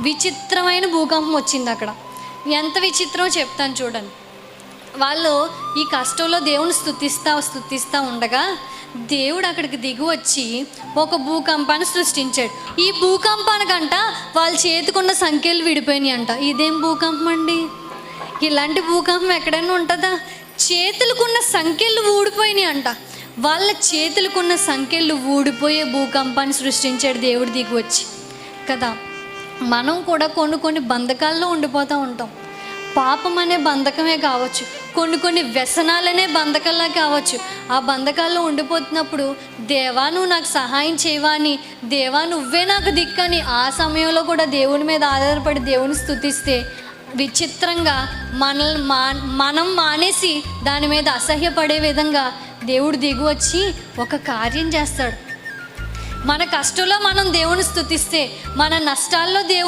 విచిత్రమైన భూకంపం వచ్చింది అక్కడ. ఎంత విచిత్రమో చెప్తాను చూడండి. వాళ్ళు ఈ కష్టంలో దేవుని స్తుతిస్తూ ఉండగా దేవుడు అక్కడికి దిగి వచ్చి ఒక భూకంపాన్ని సృష్టించాడు. ఈ భూకంపానికంట వాళ్ళ చేతికున్న సంఖ్యలు విడిపోయినాయి అంట. ఇదేం భూకంపం అండి? ఇలాంటి భూకంపం ఎక్కడైనా ఉంటుందా? చేతులకున్న సంఖ్యలు ఊడిపోయినాయి అంట. వాళ్ళ చేతులకున్న సంఖ్యలు ఊడిపోయే భూకంపాన్ని సృష్టించాడు దేవుడు దిగి వచ్చి కదా. మనం కూడా కొన్ని బంధకాల్లో ఉండిపోతూ ఉంటాం. పాపం అనే బంధకమే కావచ్చు, కొన్ని వ్యసనాలనే బంధకాల్లో కావచ్చు. ఆ బంధకాల్లో ఉండిపోతున్నప్పుడు దేవా నువ్వు నాకు సహాయం చేయవా అని, దేవా నువ్వే నాకు దిక్కని ఆ సమయంలో కూడా దేవుని మీద ఆధారపడి దేవుని స్తుతిస్తే విచిత్రంగా మనం మానేసి దాని మీద అసహ్యపడే విధంగా దేవుడు దిగి వచ్చి ఒక కార్యం చేస్తాడు. మన కష్టంలో మనం దేవుని స్తుతిస్తే, మన నష్టాల్లో దేవుడు